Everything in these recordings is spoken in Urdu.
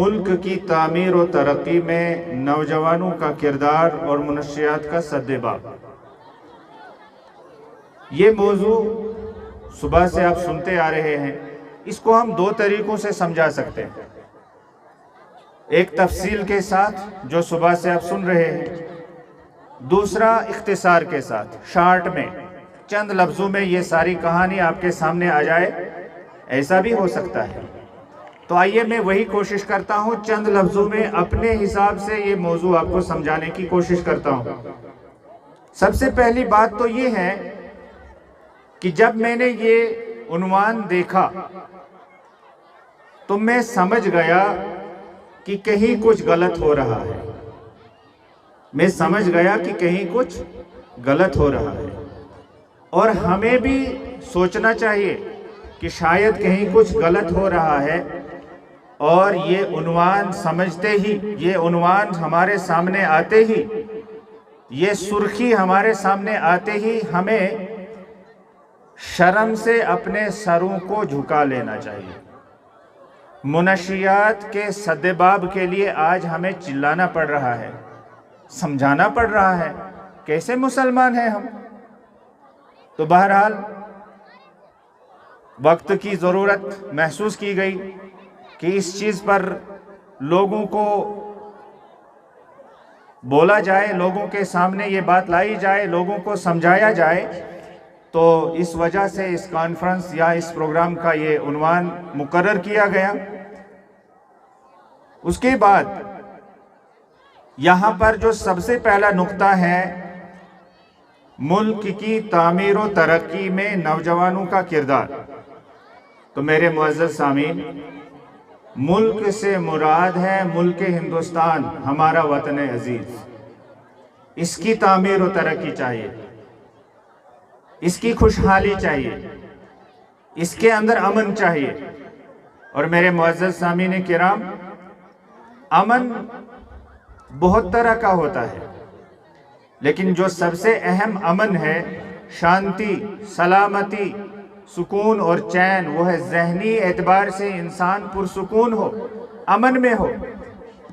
ملک کی تعمیر و ترقی میں نوجوانوں کا کردار اور منشیات کا سدباب۔ یہ موضوع صبح سے آپ سنتے آ رہے ہیں، اس کو ہم دو طریقوں سے سمجھا سکتے ہیں۔ ایک تفصیل کے ساتھ جو صبح سے آپ سن رہے ہیں، دوسرا اختصار کے ساتھ، شارٹ میں چند لفظوں میں یہ ساری کہانی آپ کے سامنے آ جائے، ایسا بھی ہو سکتا ہے۔ تو آئیے میں وہی کوشش کرتا ہوں، چند لفظوں میں اپنے حساب سے یہ موضوع آپ کو سمجھانے کی کوشش کرتا ہوں۔ سب سے پہلی بات تو یہ ہے کہ جب میں نے یہ عنوان دیکھا تو میں سمجھ گیا کہ کہیں کچھ غلط ہو رہا ہے۔ میں سمجھ گیا کہ کہیں کچھ غلط ہو رہا ہے، اور ہمیں بھی سوچنا چاہیے کہ شاید کہیں کچھ غلط ہو رہا ہے، اور یہ عنوان سمجھتے ہی، یہ عنوان ہمارے سامنے آتے ہی، یہ سرخی ہمارے سامنے آتے ہی ہمیں شرم سے اپنے سروں کو جھکا لینا چاہیے۔ منشیات کے سدباب کے لیے آج ہمیں چلانا پڑ رہا ہے، سمجھانا پڑ رہا ہے۔ کیسے مسلمان ہیں ہم؟ تو بہرحال وقت کی ضرورت محسوس کی گئی کہ اس چیز پر لوگوں کو بولا جائے، لوگوں کے سامنے یہ بات لائی جائے، لوگوں کو سمجھایا جائے۔ تو اس وجہ سے اس کانفرنس یا اس پروگرام کا یہ عنوان مقرر کیا گیا۔ اس کے بعد یہاں پر جو سب سے پہلا نقطہ ہے، ملک کی تعمیر و ترقی میں نوجوانوں کا کردار۔ تو میرے معزز سامعین، ملک سے مراد ہے ملک ہندوستان، ہمارا وطن عزیز۔ اس کی تعمیر و ترقی چاہیے، اس کی خوشحالی چاہیے، اس کے اندر امن چاہیے۔ اور میرے معزز سامعین کرام، امن بہت طرح کا ہوتا ہے، لیکن جو سب سے اہم امن ہے، شانتی، سلامتی، سکون اور چین، وہ ہے ذہنی اعتبار سے انسان پرسکون ہو، امن میں ہو۔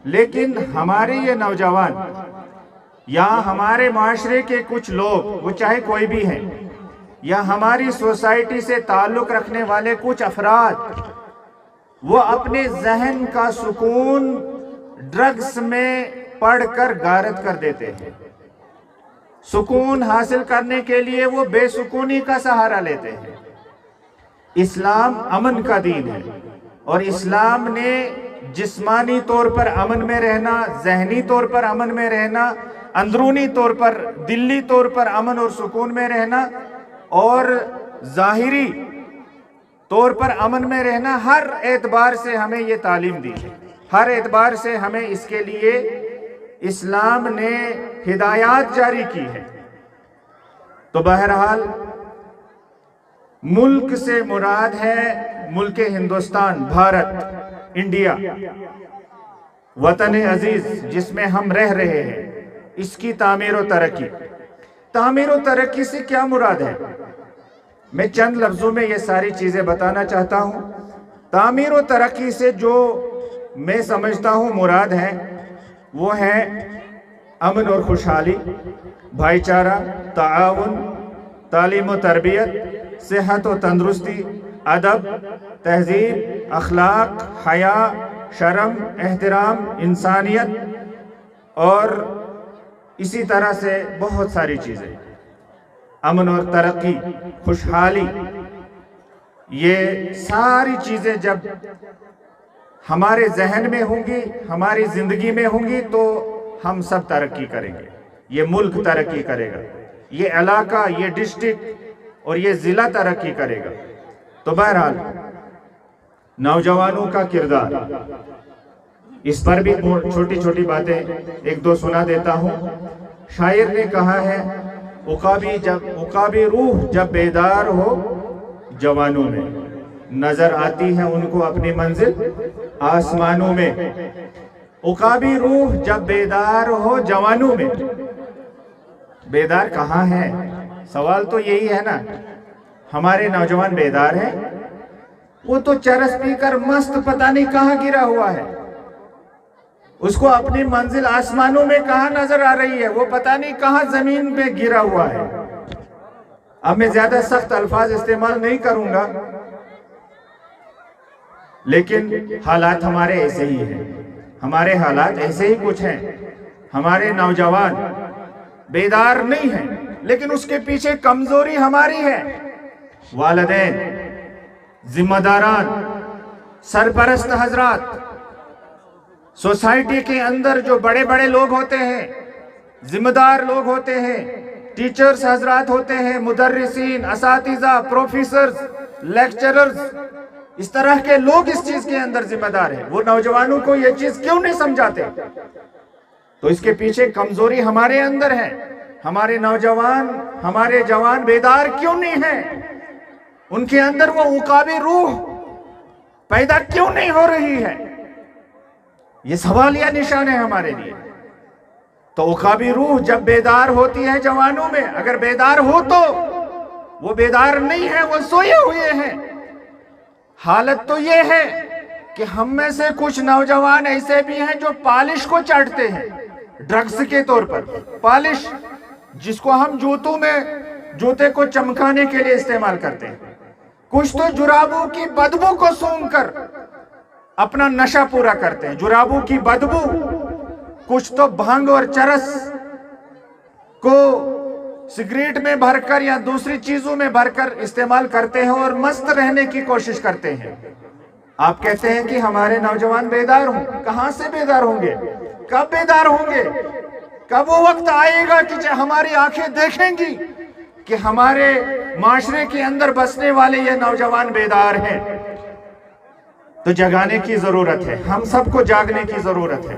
لیکن ہمارے یہ نوجوان یا ہمارے معاشرے کے کچھ لوگ، وہ چاہے کوئی بھی ہیں، یا ہماری سوسائٹی سے تعلق رکھنے والے کچھ افراد، وہ اپنے ذہن کا سکون ڈرگز میں پڑھ کر غارت کر دیتے ہیں۔ سکون حاصل کرنے کے لیے وہ بے سکونی کا سہارا لیتے ہیں۔ اسلام امن کا دین ہے، اور اسلام نے جسمانی طور پر امن میں رہنا، ذہنی طور پر امن میں رہنا، اندرونی طور پر، دلی طور پر امن اور سکون میں رہنا، اور ظاہری طور پر امن میں رہنا، ہر اعتبار سے ہمیں یہ تعلیم دی ہے۔ ہر اعتبار سے ہمیں اس کے لیے اسلام نے ہدایات جاری کی ہے۔ تو بہرحال ملک سے مراد ہے ملک ہندوستان، بھارت، انڈیا، وطن عزیز جس میں ہم رہ رہے ہیں، اس کی تعمیر و ترقی۔ تعمیر و ترقی سے کیا مراد ہے؟ میں چند لفظوں میں یہ ساری چیزیں بتانا چاہتا ہوں۔ تعمیر و ترقی سے جو میں سمجھتا ہوں مراد ہے، وہ ہے امن اور خوشحالی، بھائی چارہ، تعاون، تعلیم و تربیت، صحت و تندرستی، ادب، تہذیب، اخلاق، حیا، شرم، احترام، انسانیت، اور اسی طرح سے بہت ساری چیزیں۔ امن اور ترقی، خوشحالی، یہ ساری چیزیں جب ہمارے ذہن میں ہوں گی، ہماری زندگی میں ہوں گی، تو ہم سب ترقی کریں گے، یہ ملک ترقی کرے گا، یہ علاقہ، یہ ڈسٹرکٹ اور یہ ضلع ترقی کرے گا۔ تو بہرحال نوجوانوں کا کردار، اس پر بھی چھوٹی چھوٹی باتیں ایک دو سنا دیتا ہوں۔ شاعر نے کہا ہے، عقابی روح جب بیدار ہو جوانوں میں، نظر آتی ہے ان کو اپنی منزل آسمانوں میں۔ عقابی روح جب بیدار ہو جوانوں میں، بیدار کہاں ہے؟ سوال تو یہی ہے نا۔ ہمارے نوجوان بیدار ہیں؟ وہ تو چرس پی کر مست پتہ نہیں کہاں گرا ہوا ہے۔ اس کو اپنی منزل آسمانوں میں کہاں نظر آ رہی ہے، وہ پتہ نہیں کہاں زمین پہ گرا ہوا ہے۔ اب میں زیادہ سخت الفاظ استعمال نہیں کروں گا، لیکن حالات ہمارے ایسے ہی ہیں، ہمارے حالات ایسے ہی کچھ ہیں۔ ہمارے نوجوان بیدار نہیں ہیں، لیکن اس کے پیچھے کمزوری ہماری ہے۔ والدین، ذمہ داران، سرپرست حضرات، سوسائٹی کے اندر جو بڑے بڑے لوگ ہوتے ہیں، ذمہ دار لوگ ہوتے ہیں، ٹیچرز حضرات ہوتے ہیں، مدرسین، اساتذہ، پروفیسرز، لیکچررز، اس طرح کے لوگ اس چیز کے اندر ذمہ دار ہیں۔ وہ نوجوانوں کو یہ چیز کیوں نہیں سمجھاتے؟ تو اس کے پیچھے کمزوری ہمارے اندر ہے۔ ہمارے نوجوان، ہمارے جوان بیدار کیوں نہیں ہیں؟ ان کے اندر وہ عقابی روح پیدا کیوں نہیں ہو رہی ہے؟ یہ سوالیہ نشان ہے ہمارے لیے۔ تو عقابی روح جب بیدار ہوتی ہے جوانوں میں، اگر بیدار ہو تو وہ بیدار نہیں ہے، وہ سوئے ہوئے ہیں۔ حالت تو یہ ہے کہ ہم میں سے کچھ نوجوان ایسے بھی ہیں جو پالش کو چاٹتے ہیں، ڈرگز کے طور پر۔ پالش جس کو ہم جوتے کو چمکانے کے لیے استعمال کرتے ہیں۔ کچھ تو جرابوں کی بدبو کو سونگھ کر اپنا نشہ پورا کرتے ہیں، جرابوں کی بدبو۔ کچھ تو بھانگ اور چرس کو سگریٹ میں بھر کر یا دوسری چیزوں میں بھر کر استعمال کرتے ہیں اور مست رہنے کی کوشش کرتے ہیں۔ آپ کہتے ہیں کہ ہمارے نوجوان بیدار ہوں، کہاں سے بیدار ہوں گے؟ کب بیدار ہوں گے؟ کب وہ وقت آئے گا کہ ہماری آنکھیں دیکھیں گی کہ ہمارے معاشرے کے اندر بسنے والے یہ نوجوان بیدار ہیں؟ تو جگانے کی ضرورت ہے، ہم سب کو جاگنے کی ضرورت ہے۔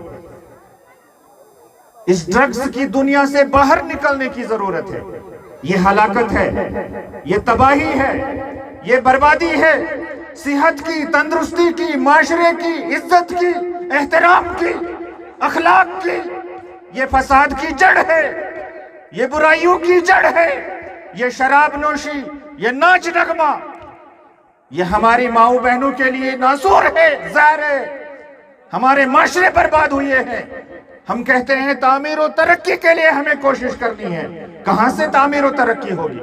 اس ڈرگز کی دنیا سے باہر نکلنے کی ضرورت ہے۔ یہ ہلاکت ہے، یہ تباہی ہے، یہ بربادی ہے، صحت کی، تندرستی کی، معاشرے کی، عزت کی، احترام کی، اخلاق کی۔ یہ فساد کی جڑ ہے، یہ برائیوں کی جڑ ہے، یہ شراب نوشی، یہ ناچ نغمہ، یہ ہماری ماؤں بہنوں کے لیے ناسور ہے، زہر ہے۔ ہمارے معاشرے برباد ہوئے ہیں۔ ہم کہتے ہیں تعمیر و ترقی کے لیے ہمیں کوشش کرنی ہے، کہاں سے تعمیر و ترقی ہوگی؟